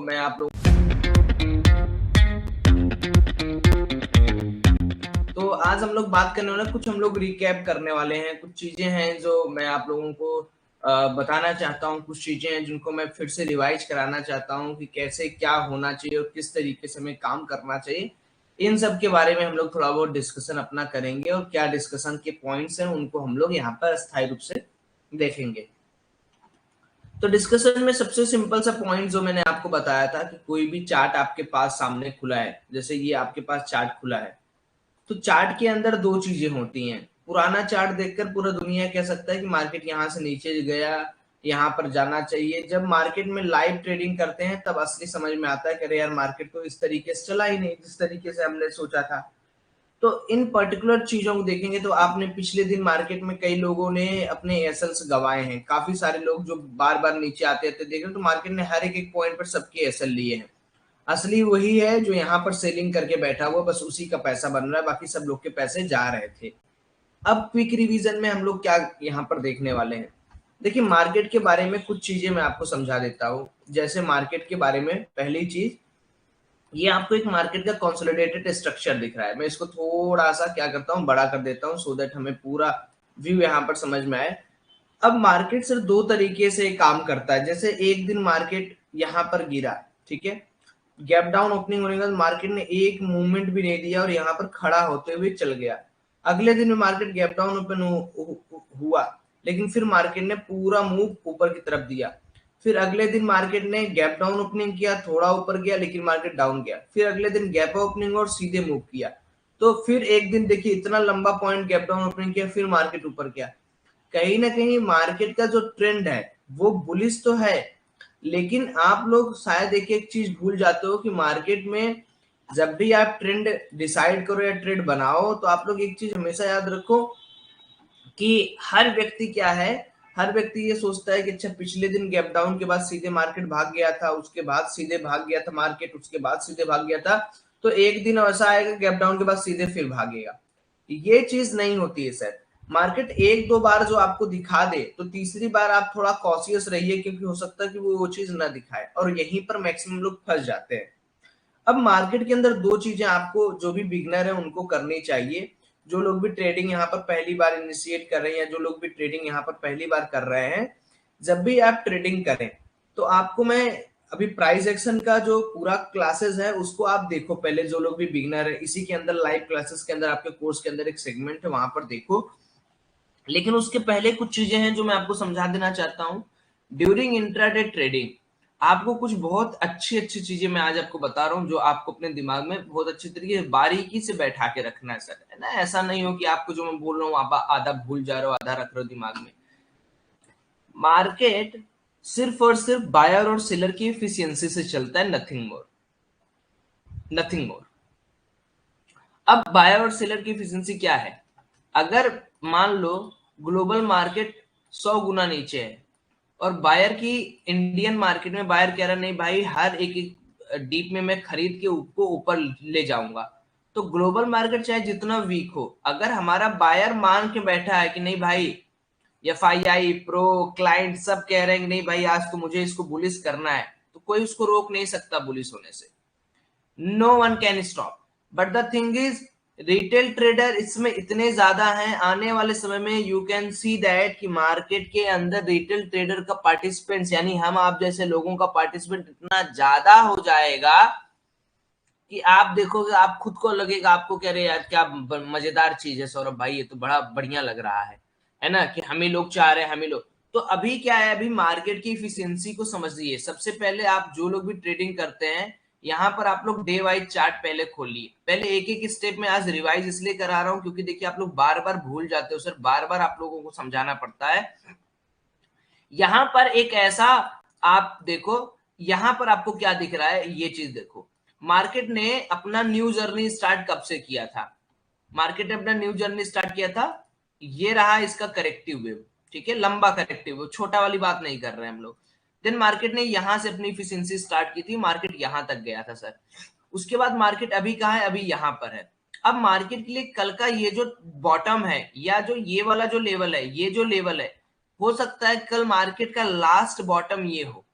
मैं आप लोग तो आज हम लोग बात करने वाले कुछ हम लोग रिकैप करने वाले हैं। कुछ चीजें हैं जो मैं आप लोगों को बताना चाहता हूँ। कुछ चीजें हैं जिनको मैं फिर से रिवाइज कराना चाहता हूँ कि कैसे क्या होना चाहिए और किस तरीके से हमें काम करना चाहिए। इन सब के बारे में हम लोग थोड़ा बहुत डिस्कशन अपना करेंगे और क्या डिस्कशन के पॉइंट्स हैं उनको हम लोग यहाँ पर अस्थायी रूप से देखेंगे। तो डिस्कशन में सबसे सिंपल सा पॉइंट जो मैंने आपको बताया था कि कोई भी चार्ट आपके पास सामने खुला है, जैसे ये आपके पास चार्ट खुला है, तो चार्ट के अंदर दो चीजें होती हैं। पुराना चार्ट देखकर पूरा दुनिया कह सकता है कि मार्केट यहाँ से नीचे गया, यहाँ पर जाना चाहिए। जब मार्केट में लाइव ट्रेडिंग करते हैं तब असली समझ में आता है कि अरे यार मार्केट तो इस तरीके से चला ही नहीं जिस तरीके से हमने सोचा था। तो इन पर्टिकुलर चीजों को देखेंगे तो आपने पिछले दिन मार्केट में कई लोगों ने अपने एसएल्स गंवाए हैं। काफी सारे लोग जो बार बार नीचे आते थे देख रहे तो मार्केट ने हर एक पॉइंट पर सबके एसएल लिए हैं। असली वही है जो यहाँ पर सेलिंग करके बैठा हुआ, बस उसी का पैसा बन रहा है, बाकी सब लोग के पैसे जा रहे थे। अब क्विक रिवीजन में हम लोग क्या यहाँ पर देखने वाले हैं। देखिए मार्केट के बारे में कुछ चीजें मैं आपको समझा देता हूँ। जैसे मार्केट के बारे में पहली चीज, ये आपको एक मार्केट का कंसोलिडेटेड स्ट्रक्चर दिख रहा है। मैं इसको थोड़ा सा क्या करता हूँ बड़ा कर देता हूँ सो दैट हमें पूरा व्यू यहाँ पर समझ में आए। अब मार्केट सिर्फ दो तरीके से काम करता है। जैसे एक दिन मार्केट यहाँ पर गिरा, ठीक है, गैप डाउन ओपनिंग होने के बाद मार्केट ने एक मूवमेंट भी नहीं दिया और यहाँ पर खड़ा होते हुए चल गया। अगले दिन में मार्केट गैप डाउन ओपन हुआ, लेकिन फिर मार्केट ने पूरा मूव ऊपर की तरफ दिया। फिर अगले दिन मार्केट ने गैप डाउन ओपनिंग किया, थोड़ा ऊपर गया लेकिन मार्केट डाउन गया। फिर अगले दिन गैप ओपनिंग और सीधे मूव किया। तो फिर एक दिन देखिए इतना लंबा पॉइंट गैप डाउन ओपनिंग किया, फिर मार्केट ऊपर गया। कहीं ना कहीं मार्केट का जो ट्रेंड है वो बुलिश तो है, लेकिन आप लोग शायद एक चीज भूल जाते हो कि मार्केट में जब भी आप ट्रेंड डिसाइड करो या ट्रेड बनाओ तो आप लोग एक चीज हमेशा याद रखो कि हर व्यक्ति क्या है, हर व्यक्ति ये सोचता है कि अच्छा पिछले दिन गैप डाउन के बाद सीधे मार्केट भाग गया था, उसके बाद सीधे भाग गया था मार्केट, उसके बाद सीधे भाग गया था, तो एक दिन ऐसा आएगा गैप डाउन के बाद सीधे फिर भागेगा। ये चीज नहीं होती है सर। मार्केट एक दो बार जो आपको दिखा दे तो तीसरी बार आप थोड़ा कॉशियस रहिए, क्योंकि हो सकता है कि वो चीज ना दिखाए और यहीं पर मैक्सिमम लोग फंस जाते हैं। अब मार्केट के अंदर दो चीजें आपको जो भी बिगनर है उनको करनी चाहिए। जो लोग भी ट्रेडिंग यहाँ पर पहली बार इनिशिएट कर रहे हैं या जो लोग भी ट्रेडिंग यहाँ पर पहली बार कर रहे हैं, जब भी आप ट्रेडिंग करें तो आपको मैं अभी प्राइस एक्शन का जो पूरा क्लासेस है उसको आप देखो पहले। जो लोग भी बिगनर है इसी के अंदर लाइव क्लासेस के अंदर आपके कोर्स के अंदर एक सेगमेंट है वहां पर देखो। लेकिन उसके पहले कुछ चीजें हैं जो मैं आपको समझा देना चाहता हूँ। ड्यूरिंग इंट्राडे ट्रेडिंग आपको कुछ बहुत अच्छी अच्छी चीजें मैं आज आपको बता रहा हूँ जो आपको अपने दिमाग में बहुत अच्छी तरीके से बारीकी से बैठा के रखना है सर, है ना। ऐसा नहीं हो कि आपको जो मैं बोल रहा हूँ आप आधा भूल जा रहे हो आधा रख रहे हो दिमाग में। मार्केट सिर्फ और सिर्फ बायर और सेलर की एफिशिएंसी से चलता है, नथिंग मोर, नथिंग मोर। अब बायर और सेलर की एफिशिएंसी क्या है? अगर मान लो ग्लोबल मार्केट 100 गुना नीचे है और बायर की इंडियन मार्केट में बायर कह रहा नहीं भाई हर एक डीप में मैं खरीद के उसको ऊपर ले जाऊंगा, तो ग्लोबल मार्केट चाहे जितना वीक हो, अगर हमारा बायर मान के बैठा है कि नहीं भाई एफआईआई प्रो क्लाइंट सब कह रहे हैं कि नहीं भाई आज तो मुझे इसको बुलिश करना है, तो कोई उसको रोक नहीं सकता बुलिश होने से। No one can stop. But the thing is retail trader इसमें इतने ज्यादा हैं, आने वाले समय में यू कैन सी दैट कि मार्केट के अंदर रिटेल ट्रेडर का पार्टिसिपेंट्स यानी हम आप जैसे लोगों का पार्टिसिपेंट इतना ज्यादा हो जाएगा कि आप देखोगे आप खुद को लगेगा, आपको कह रहे यार क्या मजेदार चीज है सौरभ भाई, ये तो बड़ा बढ़िया लग रहा है ना, कि हम ही लोग चाह रहे हैं हम ही लोग। तो अभी क्या है, अभी मार्केट की इफिशियंसी को समझिए। सबसे पहले आप जो लोग भी ट्रेडिंग करते हैं यहाँ पर आप लोग डे वाइज चार्ट पहले खोलिए। पहले एक एक स्टेप में आज रिवाइज इसलिए करा रहा हूं क्योंकि देखिए आप लोग बार बार भूल जाते हो सर, बार बार आप लोगों को समझाना पड़ता है। यहां पर एक ऐसा आप देखो, यहां पर आपको क्या दिख रहा है ये चीज देखो। मार्केट ने अपना न्यू जर्नी स्टार्ट कब से किया था? मार्केट ने अपना न्यू जर्नी स्टार्ट किया था, ये रहा इसका करेक्टिव वेव, ठीक है, लंबा करेक्टिव वेव, छोटा वाली बात नहीं कर रहे हैं हम लोग। देन मार्केट ने यहां से अपनी इफिशियंसी स्टार्ट की थी, मार्केट यहां तक गया था सर। उसके बाद मार्केट अभी कहां है? अभी यहां पर है। अब मार्केट के लिए कल का ये जो बॉटम है या जो ये वाला जो लेवल है, ये जो लेवल है, हो सकता है कल मार्केट का लास्ट बॉटम ये हो,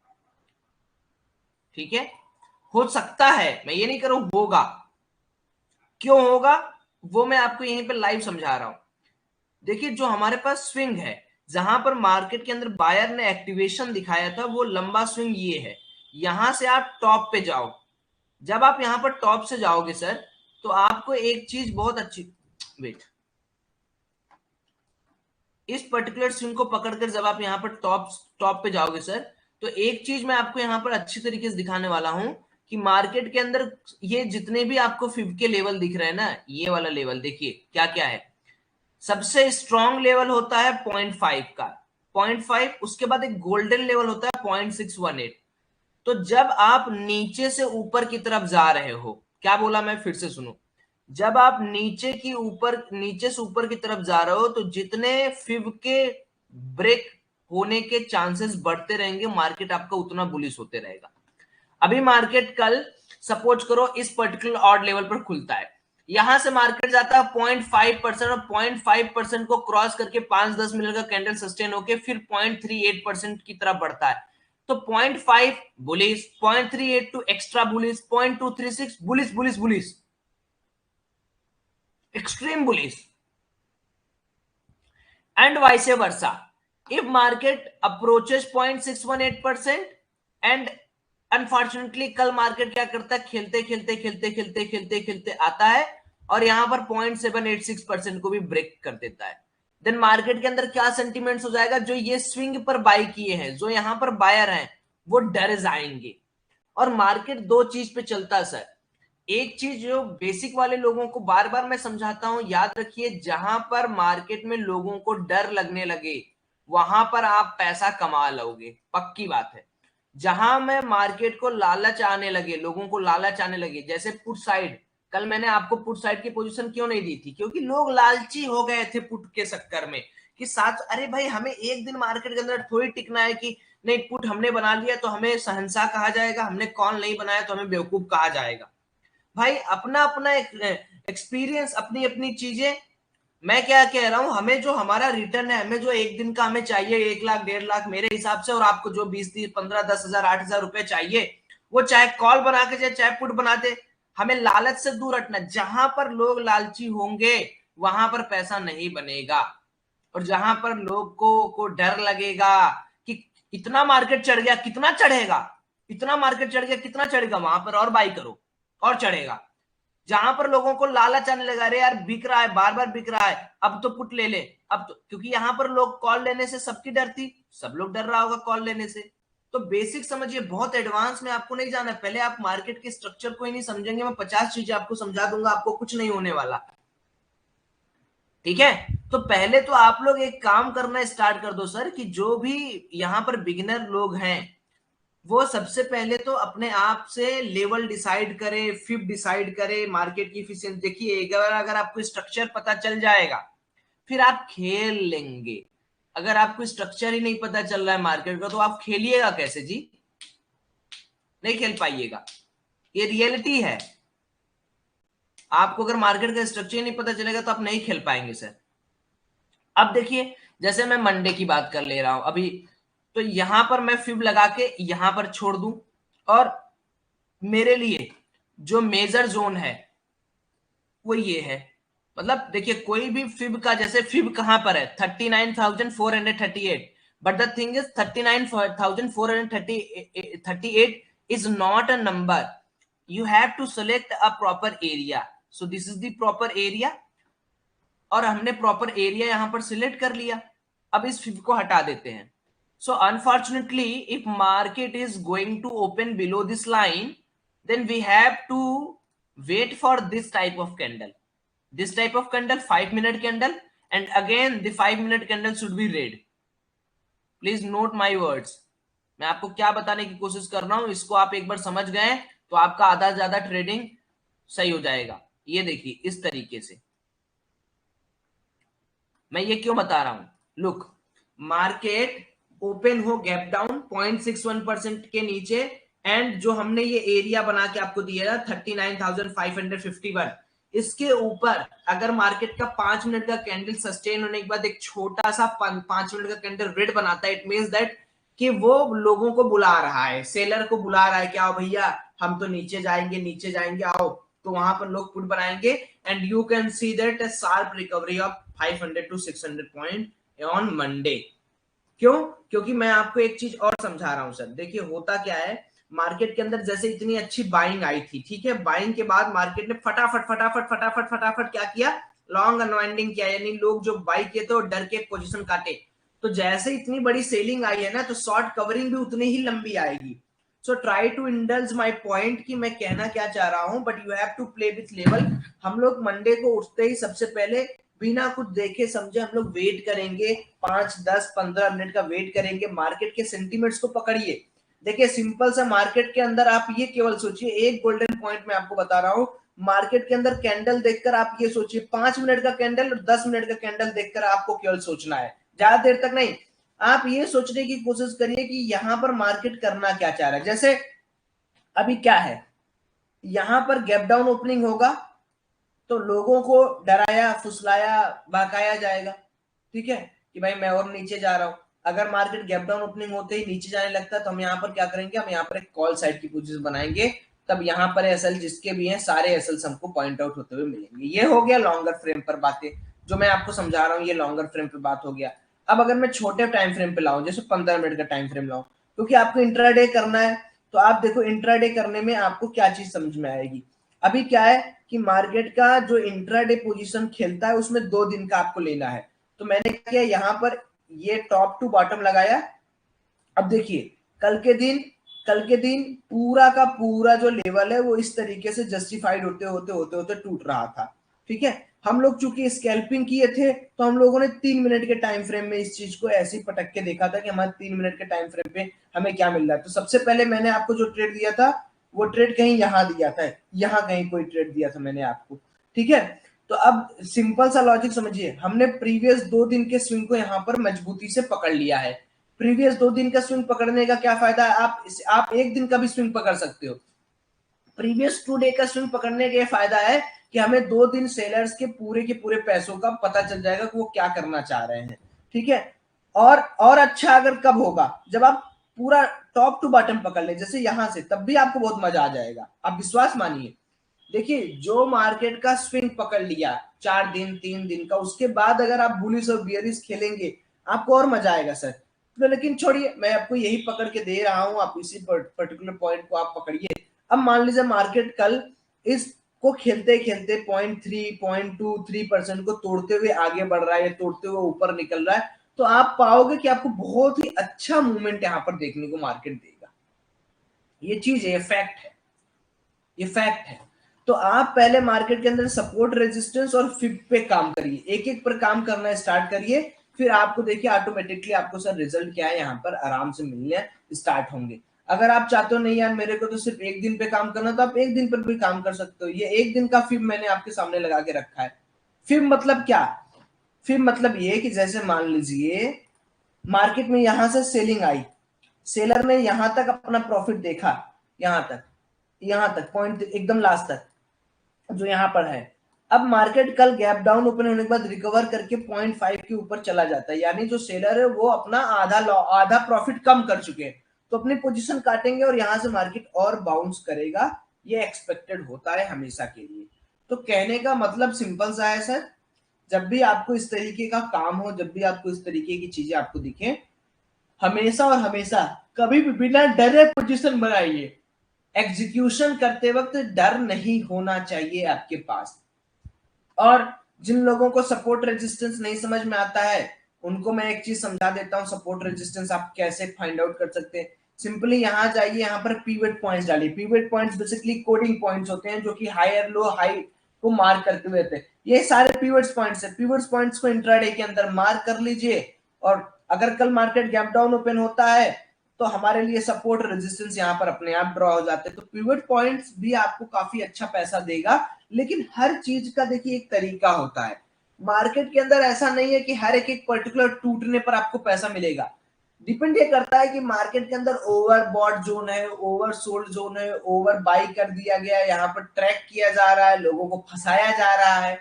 ठीक है, हो सकता है, मैं ये नहीं कह रहा हूं होगा। क्यों होगा वो मैं आपको यहीं पे लाइव समझा रहा हूं। देखिए जो हमारे पास स्विंग है, जहां पर मार्केट के अंदर बायर ने एक्टिवेशन दिखाया था, वो लंबा स्विंग ये है। यहां से आप टॉप पे जाओ, जब आप यहां पर टॉप से जाओगे सर, तो आपको एक चीज बहुत अच्छी, वेट, इस पर्टिकुलर स्विंग को पकड़कर जब आप यहाँ पर टॉप टॉप पे जाओगे सर, तो एक चीज मैं आपको यहाँ पर अच्छी तरीके से दिखाने वाला हूं कि मार्केट के अंदर ये जितने भी आपको फिब के लेवल दिख रहे हैं ना, ये वाला लेवल देखिए क्या क्या है। सबसे स्ट्रॉन्ग लेवल होता है 0.5 का, 0.5, उसके बाद एक गोल्डन लेवल होता है 0.618। तो जब आप नीचे से ऊपर की तरफ जा रहे हो, क्या बोला मैं, फिर से सुनो, जब आप नीचे से ऊपर की तरफ जा रहे हो, तो जितने फिब के ब्रेक होने के चांसेस बढ़ते रहेंगे, मार्केट आपका उतना बुलिश होते रहेगा। अभी मार्केट कल सपोज करो इस पर्टिकुलर ऑड लेवल पर खुलता है, यहां से मार्केट जाता है 0.5% और 0.5% को क्रॉस करके 5-10 मिनट का कैंडल सस्टेन होके फिर 0.38% की तरफ बढ़ता है। तो 0.5 bullish, 0.382 extra bullish, 0.236 bullish bullish bullish, extreme bullish, and vice versa. If market approaches 0.618% and unfortunately कल मार्केट क्या करता है, खेलते खेलते खेलते खेलते खेलते खेलते आता है और यहां पर 0.786% को भी ब्रेक कर देता है, देन मार्केट के अंदर क्या सेंटिमेंट्स हो जाएगा, जो ये स्विंग पर बाय किए हैं, जो यहां पर बायर हैं, वो डर जाएंगे। और मार्केट दो चीज पे चलता है सर। एक चीज जो बेसिक वाले लोगों को बार बार मैं समझाता हूं, याद रखिए, जहां पर मार्केट में लोगों को डर लगने लगे, वहां पर आप पैसा कमा लोगे, पक्की बात है। जहां में मार्केट को लालच आने लगे, लोगों को लालच आने लगे, जैसे पुट साइड, कल मैंने आपको पुट साइड की पोजीशन क्यों नहीं दी थी, क्योंकि लोग लालची हो गए थे पुट के चक्कर में, कि साथ, अरे भाई हमें एक दिन मार्केट के अंदर थोड़ी टिकना है कि नहीं, पुट हमने बना लिया तो हमें शहंशाह कहा जाएगा, हमने कॉल नहीं बनाया तो हमें बेवकूफ कहा जाएगा। भाई अपना अपना एक्सपीरियंस, अपनी अपनी चीजें। मैं क्या कह रहा हूं, हमें जो हमारा रिटर्न है, हमें जो एक दिन का हमें चाहिए 1 लाख 1.5 लाख मेरे हिसाब से, और आपको जो 20, 30, 15, 10 हजार 8 हजार रुपए चाहिए, वो चाहे कॉल बना के चाहे पुट बना दे। हमें लालच से दूर हटना, जहां पर लोग लालची होंगे वहां पर पैसा नहीं बनेगा, और जहां पर लोग को डर लगेगा कि इतना मार्केट चढ़ गया, कितना चढ़ेगा, इतना मार्केट चढ़ गया कितना चढ़ेगा, वहां पर और बाई करो और चढ़ेगा। जहां पर लोगों को लालच आने लगा, अरे यार बिक रहा है, बार बार बिक रहा है, अब तो पुट ले ले, अब तो, क्योंकि यहां पर लोग कॉल लेने से सबकी डर थी, सब लोग डर रहा होगा कॉल लेने से। तो बेसिक समझिए, बहुत एडवांस में आपको नहीं जाना, पहले आप मार्केट के स्ट्रक्चर को ही नहीं समझेंगे, मैं 50 चीजें आपको समझा दूंगा, आपको कुछ नहीं होने वाला, ठीक है। तो पहले तो आप लोग एक काम करना स्टार्ट कर दो सर, कि जो भी यहां पर बिगिनर लोग हैं, वो सबसे पहले तो अपने आप से लेवल डिसाइड करे, फिब डिसाइड करे, मार्केट की इफिशिएंसी देखिए। अगर आपको स्ट्रक्चर पता चल जाएगा, फिर आप खेल लेंगे। अगर आपको स्ट्रक्चर ही नहीं पता चल रहा है मार्केट का, तो आप खेलिएगा कैसे जी, नहीं खेल पाइएगा, ये रियलिटी है। आपको अगर मार्केट का स्ट्रक्चर नहीं पता चलेगा तो आप नहीं खेल पाएंगे सर। अब देखिए, जैसे मैं मंडे की बात कर ले रहा हूं अभी, तो यहां पर मैं फिब लगा के यहां पर छोड़ दूं, और मेरे लिए जो मेजर जोन है वो ये है। मतलब देखिए, कोई भी फिब का, जैसे फिब कहां पर है 39,438, but the thing is 39,438 is not a number, you have to select a proper area, so this is the proper area, और हमने प्रॉपर एरिया यहां पर सिलेक्ट कर लिया। अब इस फिब को हटा देते हैं। So unfortunately if market is going to open below this line, then we have to wait for this type of candle, this type of candle 5 minute candle, and again the 5 minute candle should be red. Please note my words, मैं आपको क्या बताने की कोशिश कर रहा हूं, इसको आप एक बार समझ गए तो आपका आधा से ज्यादा ट्रेडिंग सही हो जाएगा। ये देखिए इस तरीके से, मैं ये क्यों बता रहा हूं, लुक, मार्केट ओपन हो गैप डाउन 0.61% के नीचे, एंड जो हमने ये एरिया बना के आपको दिया था 39,551, इसके ऊपर अगर मार्केट का 5 मिनट का कैंडल सस्टेन होने के बाद एक छोटा सा 5 मिनट का कैंडल रेड बनाता है, इट मींस दैट कि वो लोगों को बुला रहा है, सेलर को बुला रहा है कि आओ भैया हम तो नीचे जाएंगे, नीचे जाएंगे, आओ। तो वहां पर लोग पुट बनाएंगे and you can see that a sharp recovery of 500 to 600 point on Monday. क्यों? क्योंकि मैं आपको एक चीज और समझा रहा हूं सर। देखिए होता क्या है, मार्केट के अंदर जैसे इतनी अच्छी बाइंग आई थी, ठीक है, बाइंग के बाद मार्केट ने फटाफट फटाफट फटाफट फटाफट क्या किया, लॉन्ग अनवाइंडिंग किया, यानी लोग जो बाई किए थे वो डर के पोजीशन काटे। तो जैसे इतनी बड़ी सेलिंग आई है ना, तो शॉर्ट कवरिंग भी उतनी ही लंबी आएगी। So try to indulge my point कि मैं कहना क्या चाह रहा हूं, but you have to play with level. हम लोग मंडे को उठते ही सबसे पहले बिना कुछ देखे समझे हम लोग वेट करेंगे, 5 10 15 मिनट का वेट करेंगे, मार्केट के सेंटीमेंट्स को पकड़िए। देखिए सिंपल सा मार्केट के अंदर आप ये केवल सोचिए, एक गोल्डन पॉइंट मैं आपको बता रहा हूं, मार्केट के अंदर कैंडल देखकर आप ये सोचिए, 5 मिनट का कैंडल और 10 मिनट का कैंडल देखकर आपको केवल सोचना है, ज्यादा देर तक नहीं। आप ये सोचने की कोशिश करिए कि यहां पर मार्केट करना क्या चाह रहा है। जैसे अभी क्या है, यहां पर गैप डाउन ओपनिंग होगा तो लोगों को डराया फुसलाया बहकाया जाएगा, ठीक है, कि भाई मैं और नीचे जा रहा हूं। अगर मार्केट गैप डाउन ओपनिंग होते ही नीचे जाने लगता है तो हम यहाँ पर क्या करेंगे, हम यहाँ पर एक कॉल साइड की पोजीशन बनाएंगे, तब यहाँ पर एसएल जिसके भी हैं सारे एसएल हमको पॉइंट आउट होते हुए मिलेंगे। ये हो गया लॉन्गर फ्रेम पर बातें, जो मैं आपको समझा रहा हूँ, ये लॉन्गर फ्रेम पे बात हो गया। अब अगर मैं छोटे टाइम फ्रेम पे लाऊं, जैसे 15 मिनट का टाइम फ्रेम लाऊं, क्योंकि आपको इंट्राडे करना है, तो आप देखो इंट्राडे करने में आपको क्या चीज समझ में आएगी। अभी क्या है कि मार्केट का जो इंट्राडे पोजीशन खेलता है उसमें 2 दिन का आपको लेना है। तो मैंने क्या किया, यहाँ पर ये टॉप टू बॉटम लगाया। अब देखिए कल के दिन पूरा का पूरा जो लेवल है वो इस तरीके से जस्टिफाइड होते होते होते होते टूट रहा था, ठीक है। हम लोग चूंकि स्कैल्पिंग किए थे तो हम लोगों ने 3 मिनट के टाइम फ्रेम में इस चीज को ऐसे ही पटक के देखा था कि हमारे 3 मिनट के टाइम फ्रेम पे हमें क्या मिल रहा है। तो सबसे पहले मैंने आपको जो ट्रेड दिया था वो ट्रेड कहीं यहाँ दिया था, यहाँ कहीं कोई ट्रेड दिया था मैंने आपको, ठीक है। तो अब सिंपल सा लॉजिक समझिए, हमने प्रीवियस 2 दिन के स्विंग को यहाँ पर मजबूती से पकड़ लिया है। प्रीवियस 2 दिन का स्विंग पकड़ने का क्या फायदा है, आप एक दिन का भी स्विंग पकड़ सकते हो। प्रीवियस 2 डे का स्विंग पकड़ने का फायदा है कि हमें 2 दिन सेलर्स के पूरे पैसों का पता चल जाएगा कि वो क्या करना चाह रहे हैं, ठीक है। और अच्छा अगर कब होगा, जब आप पूरा टॉप टू बॉटम पकड़ ले जैसे यहां से, तब भी आपको बहुत मजा आ जाएगा, आप विश्वास मानिए। देखिए जो मार्केट का स्विंग पकड़ लिया 4 दिन 3 दिन का, उसके बाद अगर आप बुलिश और बियरिश खेलेंगे आपको और मजा आएगा सर। तो लेकिन छोड़िए, मैं आपको यही पकड़ के दे रहा हूं, आप इसी पर्टिकुलर पॉइंट को आप पकड़िए। अब मान लीजिए मार्केट कल इसको खेलते खेलते 0.3 0.23% को तोड़ते हुए आगे बढ़ रहा है या तोड़ते हुए ऊपर निकल रहा है, तो आप पाओगे कि आपको बहुत ही अच्छा मूवमेंट यहां पर देखने को मार्केट देगा। ये चीज है, फैक्ट है, ये फैक्ट है। तो आप पहले मार्केट के अंदर सपोर्ट रेजिस्टेंस और फिब पे काम करिए, एक एक पर काम करना स्टार्ट करिए, फिर आपको देखिए ऑटोमेटिकली आपको सर रिजल्ट क्या है यहाँ पर आराम से मिलने स्टार्ट होंगे। अगर आप चाहते हो नहीं यार मेरे को तो सिर्फ एक दिन पे काम करना, तो आप एक दिन पर भी काम कर सकते हो। ये एक दिन का फिब मैंने आपके सामने लगा के रखा है। फिब मतलब क्या, फिब मतलब ये कि जैसे मान लीजिए मार्केट में यहां से सेलिंग आई, सेलर ने यहां तक अपना प्रॉफिट देखा, यहां तक पॉइंट एकदम लास्ट तक जो यहां पर है। अब मार्केट कल गैप डाउन ओपन होने के बाद रिकवर करके 0.5 के ऊपर चला जाता है, यानी जो सेलर है वो अपना आधा प्रॉफिट कम कर चुके हैं, तो अपनी पोजीशन काटेंगे और यहां से मार्केट और बाउंस करेगा। ये एक्सपेक्टेड होता है हमेशा के लिए। तो कहने का मतलब सिंपल सा है सर, जब भी आपको इस तरीके का काम हो, जब भी आपको इस तरीके की चीजें आपको दिखे, हमेशा और हमेशा कभी भी बिना डरे पोजीशन बनाइए। एग्जीक्यूशन करते वक्त डर नहीं होना चाहिए आपके पास। और जिन लोगों को सपोर्ट रेजिस्टेंस नहीं समझ में आता है उनको मैं एक चीज समझा देता हूं, सपोर्ट रेजिस्टेंस आप कैसे फाइंड आउट कर सकते हैं। सिंपली यहां जाइए, यहां पर पीवट पॉइंट्स डालिए। Pivot points basically coding points होते हैं जो कि हायर लो हाई को मार्क करते हुए थे। ये सारे पीवट्स पॉइंट्स है, पीवट्स पॉइंट्स को इंट्राडे के अंदर मार्क कर लीजिए। और अगर कल मार्केट गैप डाउन ओपन होता है तो हमारे लिए सपोर्ट रेजिस्टेंस यहाँ पर अपने आप ड्रॉ हो जाते हैं। तो पिवट पॉइंट्स भी आपको काफी अच्छा पैसा देगा, लेकिन हर चीज का देखिए एक तरीका होता है। मार्केट के अंदर ऐसा नहीं है कि हर एक पर्टिकुलर टूटने पर आपको पैसा मिलेगा। डिपेंड ये करता है कि मार्केट के अंदर ओवर बॉट जोन है, ओवर सोल्ड जोन है, ओवर बाई कर दिया गया है, यहाँ पर ट्रैक किया जा रहा है, लोगों को फंसाया जा रहा है।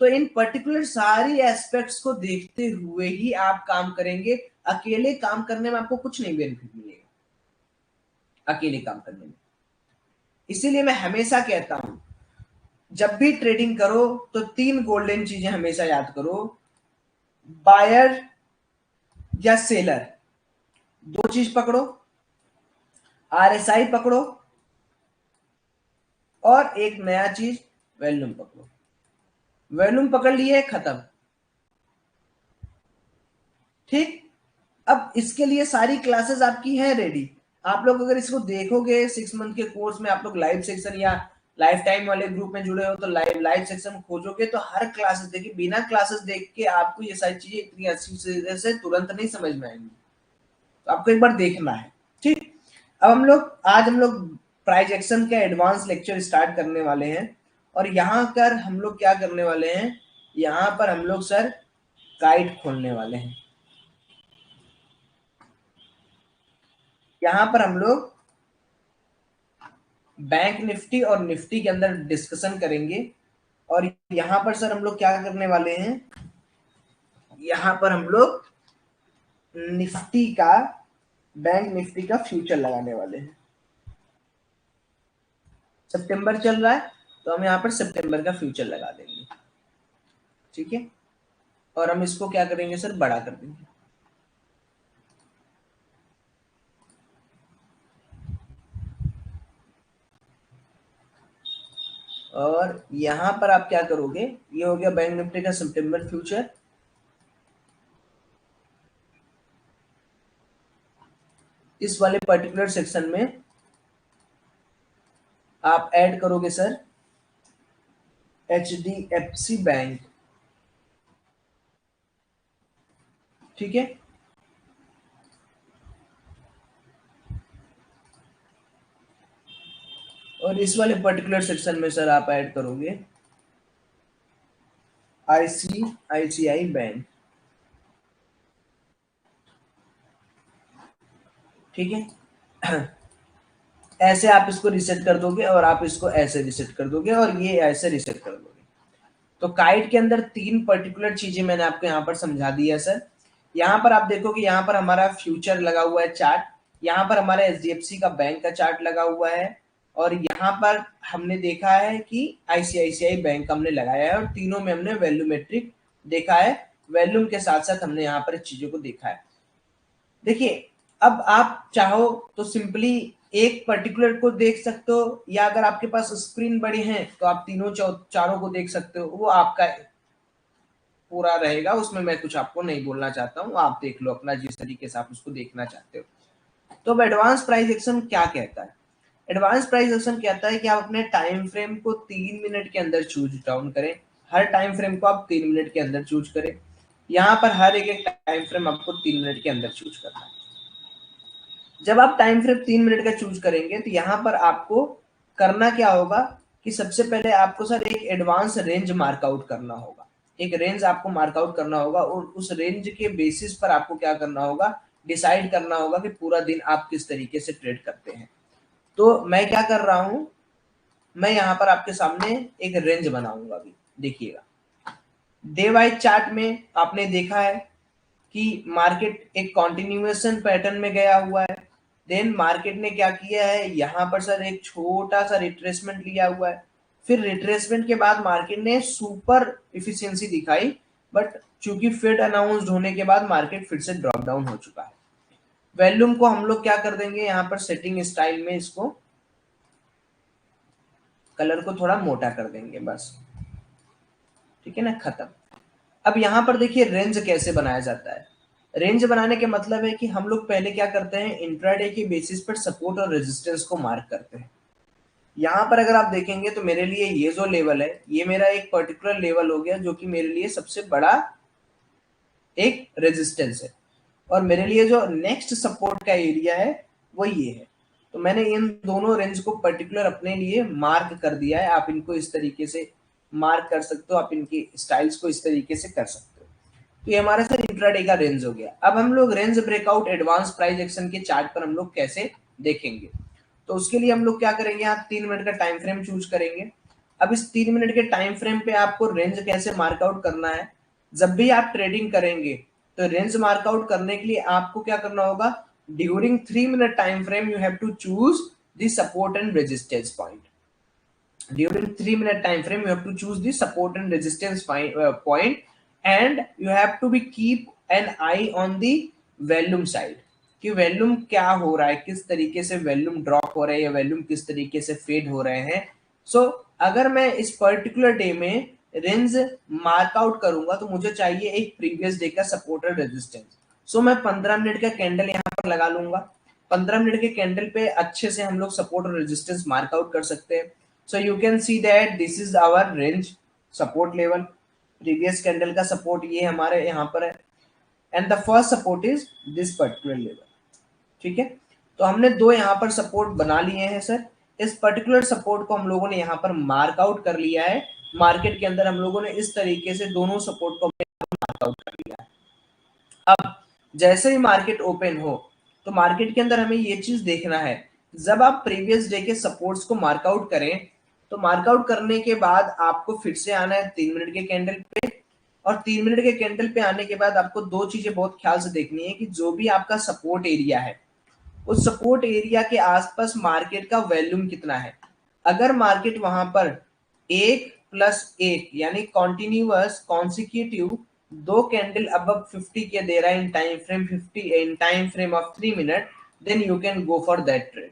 तो इन पर्टिकुलर सारी एस्पेक्ट्स को देखते हुए ही आप काम करेंगे, अकेले काम करने में आपको कुछ नहीं बेनिफिट मिलेगा, अकेले काम करने में। इसीलिए मैं हमेशा कहता हूं, जब भी ट्रेडिंग करो तो 3 गोल्डन चीजें हमेशा याद करो। बायर या सेलर, 2 चीज पकड़ो, आरएसआई पकड़ो, और एक नया चीज वॉल्यूम पकड़ो। वॉल्यूम पकड़ लिए, खत्म। ठीक। अब इसके लिए सारी क्लासेस आपकी हैं रेडी। आप लोग अगर इसको देखोगे 6 मंथ के कोर्स में, आप लोग लाइव सेक्शन या लाइफ टाइम वाले ग्रुप में जुड़े हो तो लाइव सेक्शन खोजोगे तो हर क्लासेस देखिए, बिना क्लासेस देख के आपको ये सारी चीजें इतनी अच्छी से तुरंत नहीं समझ में आएंगी, तो आपको एक बार देखना है। ठीक। अब आज हम लोग प्राइस एक्शन का एडवांस लेक्चर स्टार्ट करने वाले हैं, और यहाँ कर हम लोग क्या करने वाले हैं, यहाँ पर हम लोग सर काइट खोलने वाले हैं। यहाँ पर हम लोग बैंक निफ्टी और निफ्टी के अंदर डिस्कशन करेंगे, और यहाँ पर सर हम लोग क्या करने वाले हैं, यहाँ पर हम लोग निफ्टी का, बैंक निफ्टी का फ्यूचर लगाने वाले हैं। सितंबर चल रहा है तो हम यहाँ पर सितंबर का फ्यूचर लगा देंगे। ठीक है, और हम इसको क्या करेंगे सर, बड़ा कर देंगे। और यहाँ पर आप क्या करोगे, ये हो गया बैंक निफ्टी का सितंबर फ्यूचर। इस वाले पर्टिकुलर सेक्शन में आप ऐड करोगे सर HDFC बैंक। ठीक है, और इस वाले पर्टिकुलर सेक्शन में सर आप ऐड करोगे ICICI बैंक। ठीक है, ऐसे आप इसको रिसेट कर दोगे, और आप इसको ऐसे रिसेट कर दोगे, और ये ऐसे रिसेट कर दोगे। तो काइट के अंदर 3 पर्टिकुलर चीजें मैंने आपको यहाँ पर समझा दी है सर। यहाँ पर आप देखोगे, यहाँ पर हमारा फ्यूचर लगा हुआ है चार्ट, यहाँ पर हमारा HDFC का बैंक का चार्ट लगा हुआ है, और यहाँ पर हमने देखा है कि ICICI बैंक हमने लगाया है, और तीनों में हमने वैल्यूमेट्रिक देखा है। वैल्यूम के साथ साथ हमने यहाँ पर चीजों को देखा है। देखिए, अब आप चाहो तो सिंपली एक पर्टिकुलर को देख सकते हो, या अगर आपके पास स्क्रीन बड़ी है तो आप तीनों चारों को देख सकते हो, वो आपका पूरा रहेगा। उसमें मैं कुछ आपको नहीं बोलना चाहता हूँ, आप देख लो अपना जिस तरीके से आप उसको देखना चाहते हो। तो अब एडवांस प्राइस एक्शन क्या कहता है, एडवांस प्राइस एक्शन कहता है कि आप अपने टाइम फ्रेम को 3 मिनट के अंदर चूज डाउन करें। हर टाइम फ्रेम को आप 3 मिनट के अंदर चूज करें। यहाँ पर हर एक टाइम फ्रेम आपको 3 मिनट के अंदर चूज करना है। जब आप टाइम फ्रेम 3 मिनट का चूज करेंगे तो यहाँ पर आपको करना क्या होगा कि सबसे पहले आपको सर एक एडवांस रेंज मार्कआउट करना होगा। एक रेंज आपको मार्कआउट करना होगा, और उस रेंज के बेसिस पर आपको क्या करना होगा, डिसाइड करना होगा कि पूरा दिन आप किस तरीके से ट्रेड करते हैं। तो मैं क्या कर रहा हूं, मैं यहाँ पर आपके सामने एक रेंज बनाऊंगा। अभी देखिएगा, डे वाइज चार्ट में आपने देखा है कि मार्केट एक कॉन्टिन्यूएशन पैटर्न में गया हुआ है। देन मार्केट ने क्या किया है, यहाँ पर सर एक छोटा सा रिट्रेसमेंट लिया हुआ है। फिर रिट्रेसमेंट के बाद मार्केट ने सुपर इफिशियंसी दिखाई, बट चूंकि फेड अनाउंस्ड होने के बाद मार्केट फिर से ड्रॉप डाउन हो चुका है। वॉल्यूम को हम लोग क्या कर देंगे, यहाँ पर सेटिंग स्टाइल में इसको कलर को थोड़ा मोटा कर देंगे बस। ठीक है ना, खत्म। अब यहाँ पर देखिए रेंज कैसे बनाया जाता है। रेंज बनाने के मतलब है कि हम लोग पहले क्या करते हैं, इंट्राडे के बेसिस पर सपोर्ट और रेजिस्टेंस को मार्क करते हैं। यहाँ पर अगर आप देखेंगे तो मेरे लिए ये जो लेवल है, ये मेरा एक पर्टिकुलर लेवल हो गया, जो कि मेरे लिए सबसे बड़ा एक रेजिस्टेंस है, और मेरे लिए जो नेक्स्ट सपोर्ट का एरिया है वो ये है। तो मैंने इन दोनों रेंज को पर्टिकुलर अपने लिए मार्क कर दिया है। आप इनको इस तरीके से मार्क कर सकते हो, आप इनकी स्टाइल्स को इस तरीके से कर सकते हो। तो ये हमारा सर इंट्राडे का रेंज हो गया। अब हम लोग range breakout advance price action के चार्ट पर हम लोग कैसे देखेंगे, तो उसके लिए हम लोग क्या करेंगे, आप 3 मिनट का टाइम फ्रेम चूज करेंगे। अब इस 3 मिनट के टाइम फ्रेम पे आपको रेंज कैसे मार्कआउट करना है, जब भी आप ट्रेडिंग करेंगे तो रेंज मार्कआउट करने के लिए आपको क्या करना होगा, during 3 minute time frame you have to choose the support and resistance point. During 3 minute time frame you have to choose the support and resistance point, and you have to be keep an eye on the volume side कि volume क्या हो रहा है, किस तरीके से volume drop हो रहा है या वॉल्यूम किस तरीके से फेड हो रहे हैं. सो अगर मैं इस पर्टिकुलर डे में रेंज मार्कआउट करूंगा तो मुझे चाहिए एक प्रीवियस डे का सपोर्ट और रेजिस्टेंस. सो मैं 15 मिनट का कैंडल यहाँ पर लगा लूंगा. 15 मिनट के कैंडल पे अच्छे से हम लोग सपोर्ट और रेजिस्टेंस मार्कआउट कर सकते हैं. So you can see that this is our range support level. Previous candle का support ये हमारे यहाँ पर है, and the first support is this particular level. ठीक है, तो हमने दो यहाँ पर support बना लिए हैं सर. इस particular support को हम लोगों ने यहाँ पर mark out कर लिया है. मार्केट के अंदर हम लोगों ने इस तरीके से दोनों support को मार्क आउट कर लिया है. अब जैसे ही मार्केट ओपन हो तो मार्केट के अंदर हमें ये चीज देखना है, जब आप प्रीवियस डे के सपोर्ट्स को मार्कआउट करें तो मार्कआउट करने के बाद आपको फिर से आना है 3 मिनट के कैंडल पे, और 3 मिनट के कैंडल पे आने के बाद आपको दो चीजें बहुत ख्याल से देखनी है कि जो भी आपका सपोर्ट एरिया है उस सपोर्ट एरिया के आसपास मार्केट का वॉल्यूम कितना है. अगर मार्केट वहां पर 1+1 यानी कॉन्टिन्यूअस कॉन्सिक्यूटिव दो कैंडल अबव 50 के दे रहा है in time frame of 3 minute, then you can go for that trade.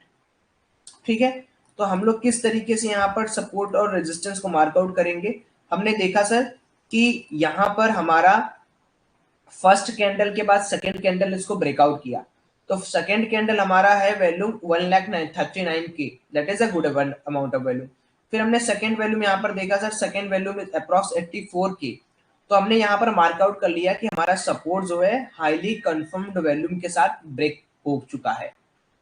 ठीक है, तो हम लोग किस तरीके से यहाँ पर सपोर्ट और रेजिस्टेंस को मार्कआउट करेंगे. हमने देखा सर कि यहाँ पर हमारा फर्स्ट कैंडल के बाद सेकेंड कैंडल इसको ब्रेकआउट किया, तो सेकेंड कैंडल हमारा है वैल्यू 1,39,000 की, that is a good amount of value. फिर हमने सेकेंड वैल्यू में यहाँ पर देखा सर, सेकेंड वैल्यू में अप्रॉक्स 84 की, तो हमने यहाँ पर मार्कआउट कर लिया कि हमारा सपोर्ट जो है हाईली कंफर्म्ड वैल्यूम के साथ ब्रेक हो चुका है.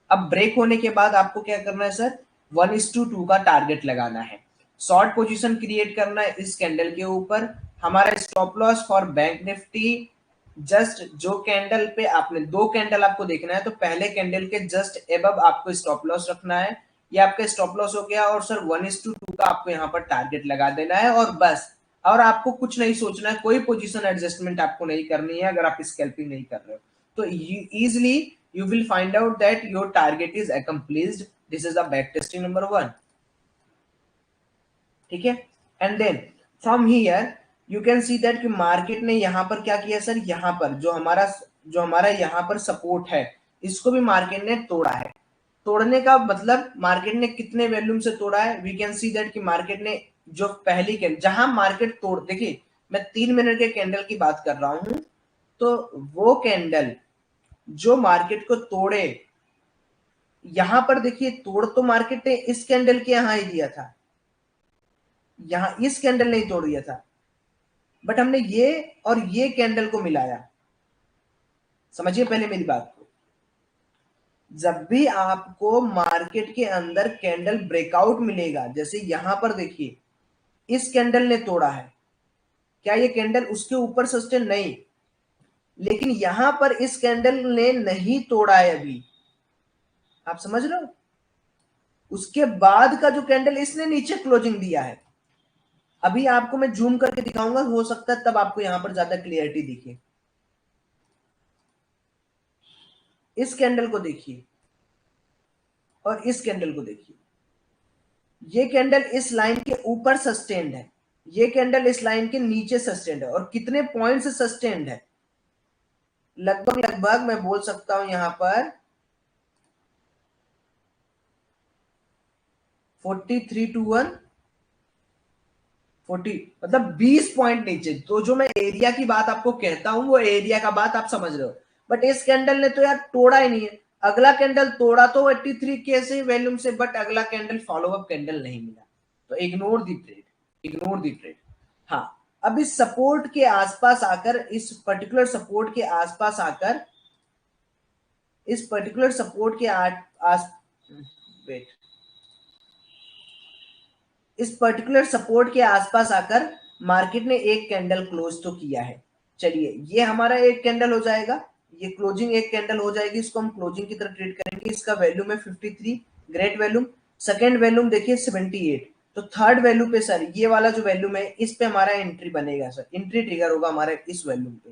अब ब्रेक होने के बाद आपको क्या करना है सर, 1:2 का टारगेट लगाना है, शॉर्ट पोजीशन क्रिएट करना है इस कैंडल के ऊपर. हमारा stop loss for bank Nifty just जो कैंडल पे आपने दो कैंडल आपको देखना है, तो पहले कैंडल के जस्ट एबव आपको स्टॉप लॉस रखना है. ये आपका स्टॉप लॉस हो गया, और सर 1:2 का आपको यहाँ पर टारगेट लगा देना है और बस. और आपको कुछ नहीं सोचना है, कोई पोजीशन एडजस्टमेंट आपको नहीं करनी है अगर आप स्कैल्पिंग नहीं कर रहे हो तो easily you will find out that your target is accomplished. This is the back testing number 1. ठीक है, and then from here you can see that कि मार्केट ने यहाँ पर क्या किया सर, यहाँ पर जो हमारा यहाँ पर सपोर्ट है इसको भी मार्केट ने तोड़ा है. तोड़ने का मतलब मार्केट ने कितने वॉल्यूम से तोड़ा है, वी कैन सी दैट कि मार्केट ने जो पहली कैंडल जहां मार्केट तोड़, देखिए मैं 3 मिनट के कैंडल की बात कर रहा हूं, तो वो कैंडल जो मार्केट को तोड़े, यहां पर देखिए तोड़ तो मार्केट ने इस कैंडल के यहां ही दिया था, यहां इस कैंडल ने ही तोड़ दिया था, बट हमने ये और ये कैंडल को मिलाया. समझिए पहले मेरी बात को, जब भी आपको मार्केट के अंदर कैंडल ब्रेकआउट मिलेगा, जैसे यहां पर देखिए इस कैंडल ने तोड़ा है, क्या ये कैंडल उसके ऊपर सस्टेन नहीं, लेकिन यहां पर इस कैंडल ने नहीं तोड़ा है अभी, आप समझ रहे हो. उसके बाद का जो कैंडल इसने नीचे क्लोजिंग दिया है, अभी आपको मैं जूम करके दिखाऊंगा, हो सकता है तब आपको यहां पर ज्यादा क्लियरिटी दिखे. इस कैंडल को देखिए और इस कैंडल को देखिए, ये कैंडल इस लाइन के ऊपर सस्टेन्ड है, ये कैंडल इस लाइन के नीचे सस्टेन्ड है, और कितने पॉइंट से सस्टेन्ड है, लगभग मैं बोल सकता हूं यहां पर 43 to 1 40, मतलब 20 पॉइंट नीचे. तो जो मैं एरिया की बात आपको कहता हूं वो एरिया का बात आप समझ रहे हो, बट इस कैंडल ने तो यार तोड़ा ही नहीं है. अगला कैंडल तोड़ा तो 83 के से वैल्यूम से, बट अगला कैंडल फॉलो अप कैंडल नहीं मिला, तो इग्नोर दी ट्रेड. हाँ, अब इस सपोर्ट के आसपास आकर, इस पर्टिकुलर सपोर्ट के आसपास आकर, इस पर्टिकुलर सपोर्ट के इस पर्टिकुलर सपोर्ट के आसपास आकर मार्केट ने एक कैंडल क्लोज तो किया है. चलिए ये हमारा एक कैंडल हो जाएगा, ये क्लोजिंग एक कैंडल हो जाएगी, इसको हम क्लोजिंग की तरह ट्रीट करेंगे. इसका वैल्यूम है 53, ग्रेट वैल्यूम. सेकेंड वैल्यूम देखिए 78, तो थर्ड वैल्यू पे सर ये वाला जो वैल्यूम है इस पे हमारा एंट्री बनेगा सर, एंट्री ट्रिगर होगा हमारा इस वैल्यूम पे.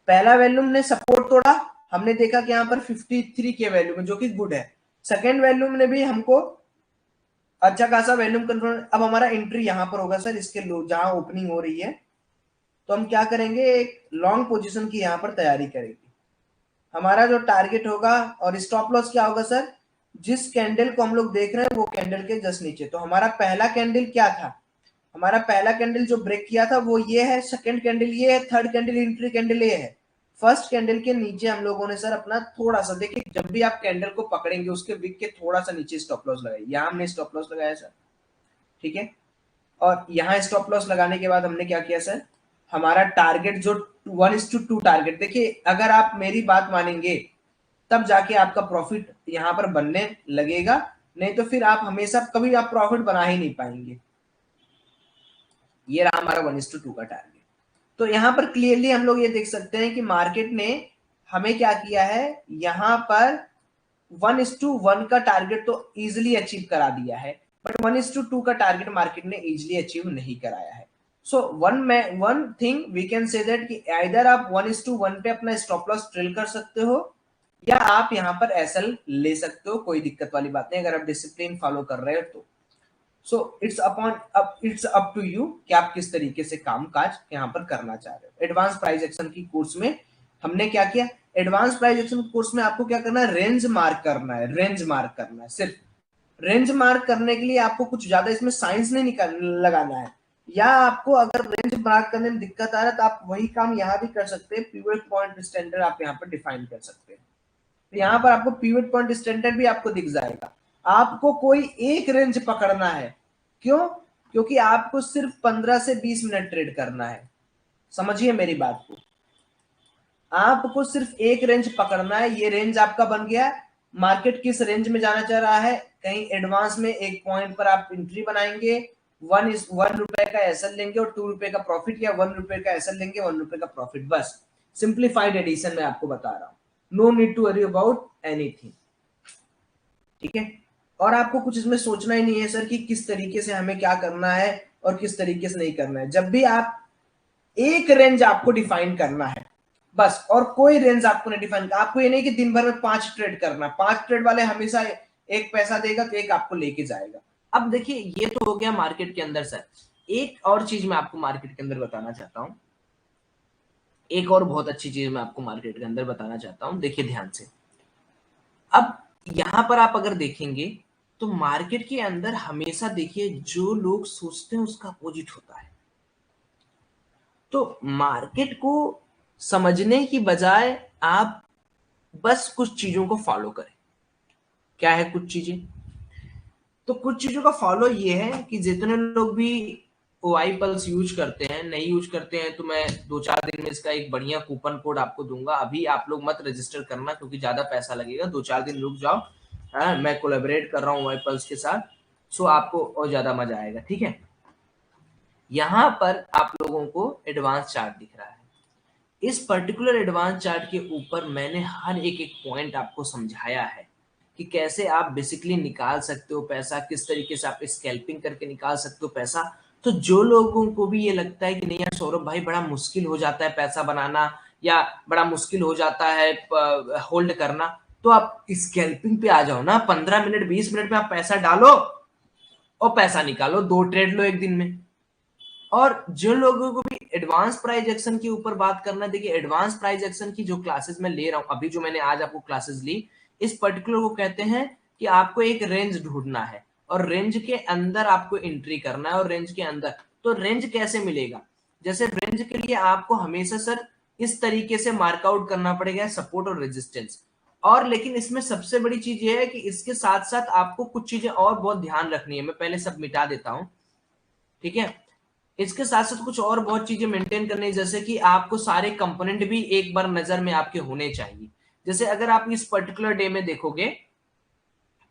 पहला वैल्यूम ने सपोर्ट तोड़ा, हमने देखा कि यहाँ पर 53 के वैल्यू में, जो कि गुड है। सेकेंड वैल्यूम ने भी हमको अच्छा खासा वैल्यूम कंफर्म। अब हमारा एंट्री यहाँ पर होगा सर, इसके जहां ओपनिंग हो रही है, तो हम क्या करेंगे, एक लॉन्ग पोजीशन की यहाँ पर तैयारी करेंगे। हमारा जो टारगेट होगा और स्टॉप लॉस क्या होगा सर, जिस कैंडल को हम लोग देख रहे हैं वो कैंडल के जस्ट नीचे। तो हमारा पहला कैंडल क्या था, हमारा पहला कैंडल जो ब्रेक किया था वो ये है, सेकंड कैंडल ये है, थर्ड कैंडल एंट्री कैंडल ये है। फर्स्ट कैंडल के नीचे हम लोगों ने सर अपना थोड़ा सा, देखिए जब भी आप कैंडल को पकड़ेंगे उसके विक के थोड़ा सा नीचे स्टॉप लॉस लगाइए। यहाँ हमने स्टॉप लॉस लगाया सर, ठीक है। और यहाँ स्टॉप लॉस लगाने के बाद हमने क्या किया सर, हमारा टारगेट जो 1:2 टारगेट, देखिए अगर आप मेरी बात मानेंगे तब जाके आपका प्रॉफिट यहाँ पर बनने लगेगा, नहीं तो फिर आप हमेशा कभी आप प्रॉफिट बना ही नहीं पाएंगे। ये रहा हमारा 1:2 का टारगेट। तो यहाँ पर क्लियरली हम लोग ये देख सकते हैं कि मार्केट ने हमें क्या किया है, यहाँ पर 1:1 का टारगेट तो इजिली अचीव करा दिया है, बट 1:2 का टारगेट मार्केट ने इजिली अचीव नहीं कराया है। So one thing we can say that कि आइदर आप 1:1 पे अपना स्टॉप लॉस ट्रिल कर सकते हो, या आप यहाँ पर एसएल ले सकते हो, कोई दिक्कत वाली बात नहीं अगर आप डिसिप्लिन फॉलो कर रहे हो तो। So it's up to you कि आप किस तरीके से काम काज यहाँ पर करना चाह रहे हो। एडवांस प्राइस एक्शन की कोर्स में हमने क्या किया, एडवांस प्राइस एक्शन कोर्स में आपको क्या करना है, रेंज मार्क करना है, रेंज मार्क करना है। सिर्फ रेंज मार्क करने के लिए आपको कुछ ज्यादा इसमें साइंस नहीं लगाना है, या आपको अगर रेंज मार्क करने में दिक्कत आ रहा है तो आप वही काम यहाँ भी कर सकते हैं, पिवट पॉइंट स्टैंडर्ड आप यहाँ पर डिफाइन कर सकते हैं। तो यहाँ पर आपको पिवट पॉइंट स्टैंडर्ड भी आपको दिख जाएगा। आपको कोई एक रेंज पकड़ना है, क्यों, क्योंकि आपको सिर्फ 15 से 20 मिनट ट्रेड करना है। समझिए मेरी बात को, आपको सिर्फ एक रेंज पकड़ना है। ये रेंज आपका बन गया, मार्केट किस रेंज में जाना चाह रहा है, कहीं एडवांस में एक पॉइंट पर आप एंट्री बनाएंगे, 1 रुपए का एसएल लेंगे और 2 रुपए का प्रॉफिट, या 1 रुपए का एसएल लेंगे 1 रुपए का प्रॉफिट। बस सिंप्लीफाइड एडिशन में आपको बता रहा हूं, no need to worry about anything, ठीक है। और आपको कुछ इसमें सोचना ही नहीं है सर कि किस तरीके से हमें क्या करना है और किस तरीके से नहीं करना है। जब भी आप एक रेंज आपको डिफाइन करना है बस, और कोई रेंज आपको नहीं डिफाइन करना। आपको ये नहीं कि दिन भर में 5 ट्रेड करना, 5 ट्रेड वाले हमेशा एक पैसा देगा तो एक आपको लेके जाएगा। अब देखिए ये तो हो गया मार्केट के अंदर सर, एक और चीज मैं आपको मार्केट के अंदर बताना चाहता हूं, एक और बहुत अच्छी चीज मैं आपको मार्केट के अंदर बताना चाहता हूं, देखिए ध्यान से। अब यहां पर आप अगर देखेंगे तो मार्केट के अंदर हमेशा देखिए जो लोग सोचते हैं उसका अपोजिट होता है। तो मार्केट को समझने की बजाय आप बस कुछ चीजों को फॉलो करें। क्या है कुछ चीजें, तो कुछ चीजों का फॉलो ये है कि जितने लोग भी ओआई पल्स यूज करते हैं, नहीं यूज करते हैं तो मैं 2-4 दिन में इसका एक बढ़िया कूपन कोड आपको दूंगा। अभी आप लोग मत रजिस्टर करना क्योंकि ज्यादा पैसा लगेगा, 2-4 दिन रुक जाओ। हाँ, मैं कोलैबोरेट कर रहा हूँ ओआई पल्स के साथ, सो आपको और ज्यादा मजा आएगा, ठीक है। यहाँ पर आप लोगों को एडवांस चार्ट दिख रहा है, इस पर्टिकुलर एडवांस चार्ट के ऊपर मैंने हर एक एक पॉइंट आपको समझाया है कि कैसे आप बेसिकली निकाल सकते हो पैसा, किस तरीके से आप स्कैल्पिंग करके निकाल सकते हो पैसा। तो जो लोगों को भी ये लगता है कि नहीं यार सौरभ भाई बड़ा मुश्किल हो जाता है पैसा बनाना, या बड़ा मुश्किल हो जाता है होल्ड करना, तो आप स्कैल्पिंग पे आ जाओ ना। 15 मिनट 20 मिनट में आप पैसा डालो और पैसा निकालो, 2 ट्रेड लो एक दिन में। और जो लोगों को भी एडवांस प्राइस एक्शन के ऊपर बात करना, देखिए एडवांस प्राइस एक्शन की जो क्लासेस मैं ले रहा हूं अभी, जो मैंने आज आपको क्लासेस ली, इस पर्टिकुलर को कहते हैं कि आपको एक रेंज ढूंढना है और रेंज के अंदर आपको एंट्री करना है। और रेंज के अंदर तो रेंज कैसे मिलेगा, जैसे रेंज के लिए आपको हमेशा सर इस तरीके से मार्कआउट करना पड़ेगा, सपोर्ट और रेजिस्टेंस। और लेकिन इसमें सबसे बड़ी चीज ये है कि इसके साथ साथ आपको कुछ चीजें और बहुत ध्यान रखनी है, मैं पहले सब मिटा देता हूं, ठीक है। इसके साथ साथ कुछ और बहुत चीजें मेंटेन करनी है, जैसे कि आपको सारे कंपोनेंट भी एक बार नजर में आपके होने चाहिए। जैसे अगर आप इस पर्टिकुलर डे में देखोगे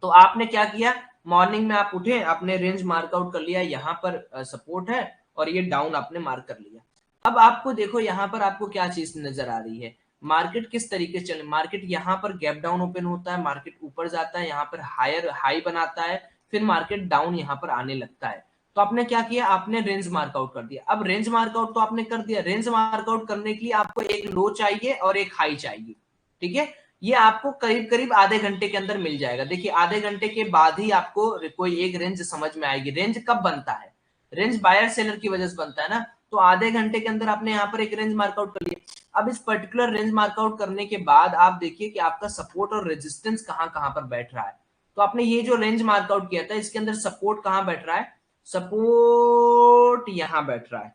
तो आपने क्या किया, मॉर्निंग में आप उठे, आपने रेंज मार्कआउट कर लिया, यहाँ पर सपोर्ट है और ये डाउन आपने मार्क कर लिया। अब आपको देखो यहाँ पर आपको क्या चीज नजर आ रही है, मार्केट किस तरीके से चले। मार्केट यहाँ पर गैप डाउन ओपन होता है, मार्केट ऊपर जाता है, यहाँ पर हायर हाई बनाता है, फिर मार्केट डाउन यहाँ पर आने लगता है। तो आपने क्या किया, आपने रेंज मार्कआउट कर दिया। अब रेंज मार्कआउट तो आपने कर दिया, रेंज मार्कआउट करने के लिए आपको एक लो चाहिए और एक हाई चाहिए, ठीक है। ये आपको करीब करीब आधे घंटे के अंदर मिल जाएगा। देखिए आधे घंटे के बाद ही आपको कोई एक रेंज समझ में आएगी। रेंज कब बनता है, रेंज बायर सेलर की वजह से बनता है ना। तो आधे घंटे के अंदर आपने यहाँ पर एक रेंज मार्कआउट कर लिया। अब इस पर्टिकुलर रेंज मार्कआउट करने के बाद आप देखिए कि आपका सपोर्ट और रेजिस्टेंस कहां कहां पर बैठ रहा है। तो आपने ये जो रेंज मार्कआउट किया था इसके अंदर सपोर्ट कहां बैठ रहा है, सपोर्ट यहां बैठ रहा है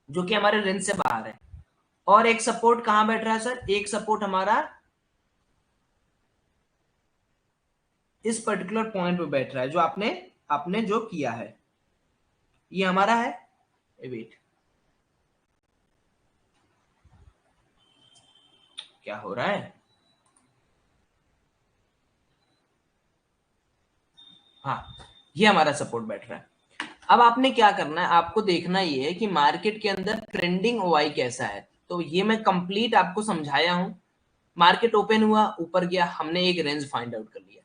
जो कि हमारे रेंज से बाहर है। और एक सपोर्ट कहां बैठ रहा है सर, एक सपोर्ट हमारा इस पर्टिकुलर पॉइंट पे बैठ रहा है जो आपने आपने जो किया है, ये हमारा है। वेट, क्या हो रहा है, हाँ ये हमारा सपोर्ट बैठ रहा है। अब आपने क्या करना है, आपको देखना ये है कि मार्केट के अंदर ट्रेंडिंग ओवाई कैसा है। तो ये मैं कंप्लीट आपको समझाया हूं। मार्केट ओपन हुआ, ऊपर गया, हमने एक रेंज फाइंड आउट कर लिया।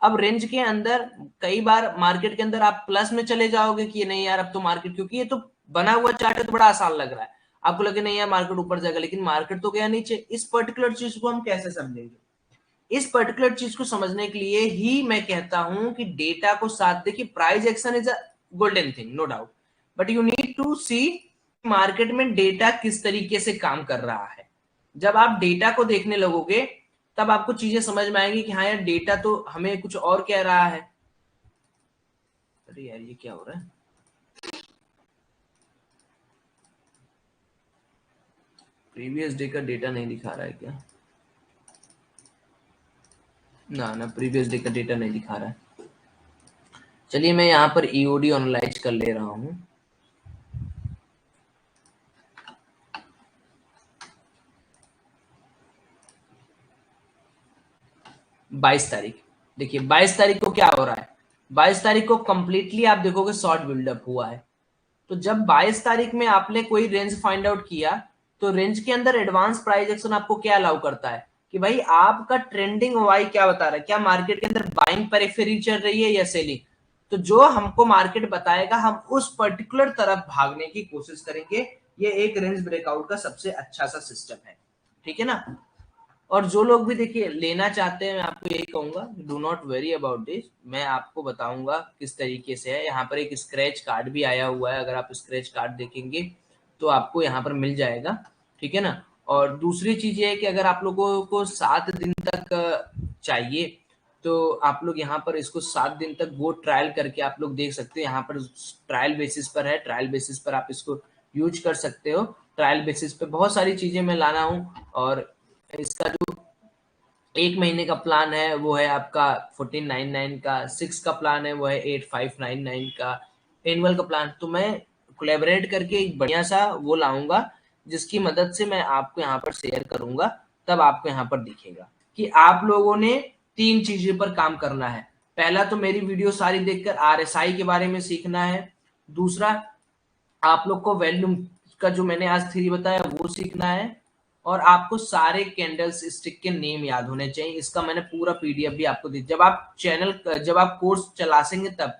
अब रेंज के अंदर कई बार मार्केट के अंदर आप प्लस में चले जाओगे कि नहीं यार अब तो मार्केट, क्योंकि ये तो बना हुआ चार्ट है तो बड़ा आसान लग रहा है, आपको लगे नहीं यार मार्केट ऊपर जाएगा, लेकिन मार्केट तो गया नीचे। इस पर्टिकुलर चीज को हम कैसे समझेंगे, इस पर्टिकुलर चीज को समझने के लिए ही मैं कहता हूं कि डेटा को साथ देखिए। Price action is a golden thing no doubt, but you need to see market में डेटा किस तरीके से काम कर रहा है। जब आप डेटा को देखने लगोगे तब आपको चीजें समझ में आएंगी कि हाँ यार डेटा तो हमें कुछ और कह रहा है। अरे यार ये क्या हो रहा है, प्रीवियस डे का डेटा नहीं दिखा रहा है क्या, ना ना प्रीवियस डे का डेटा नहीं दिखा रहा है। चलिए मैं यहाँ पर ईओडी एनालाइज कर ले रहा हूँ। 22 तारीख, देखिए 22 तारीख को क्या हो रहा है, 22 तारीख को कंप्लीटली आप देखोगे शॉर्ट बिल्डअप हुआ है। तो जब 22 तारीख में आपने कोई रेंज फाइंड आउट किया तो रेंज के अंदर एडवांस प्राइस एक्शन आपको क्या अलाउ करता है कि भाई आपका ट्रेंडिंग वाई क्या बता रहा है, क्या मार्केट के अंदर बाइंग पेरिफेरी चल रही है या सेलिंग। तो जो हमको मार्केट बताएगा हम उस पर्टिकुलर तरफ भागने की कोशिश करेंगे। ये एक रेंज ब्रेकआउट का सबसे अच्छा सा सिस्टम है, ठीक है ना। और जो लोग भी देखिए लेना चाहते हैं मैं आपको यही कहूंगा, do not very about this, मैं आपको बताऊंगा किस तरीके से है। यहाँ पर एक स्क्रैच कार्ड भी आया हुआ है, अगर आप स्क्रैच कार्ड देखेंगे तो आपको यहाँ पर मिल जाएगा, ठीक है ना। और दूसरी चीज ये है कि अगर आप लोगों को 7 दिन तक चाहिए तो आप लोग यहाँ पर इसको 7 दिन तक वो ट्रायल करके आप लोग देख सकते हैं। यहाँ पर ट्रायल बेसिस पर है, ट्रायल बेसिस पर आप इसको यूज कर सकते हो। ट्रायल बेसिस पे बहुत सारी चीजें मैं लाना हूँ। और इसका जो 1 महीने का प्लान है वो है आपका 1499 का, 6 का प्लान है वो है 8599 का, एनुअल का प्लान। तो मैं कोलैबोरेट करके एक बढ़िया सा वो लाऊंगा जिसकी मदद से मैं आपको यहाँ पर शेयर करूंगा। तब आपको यहाँ पर दिखेगा कि आप लोगों ने 3 चीजों पर काम करना है। पहला तो मेरी वीडियो सारी देखकर आरएसआई के बारे में सीखना है। दूसरा आप लोग को वैल्यूम का जो मैंने आज थ्योरी बताया वो सीखना है। और आपको सारे कैंडल्स स्टिक के नेम याद होने चाहिए। इसका मैंने पूरा पीडीएफ भी आपको दी। जब आप कोर्स चलासेंगे तब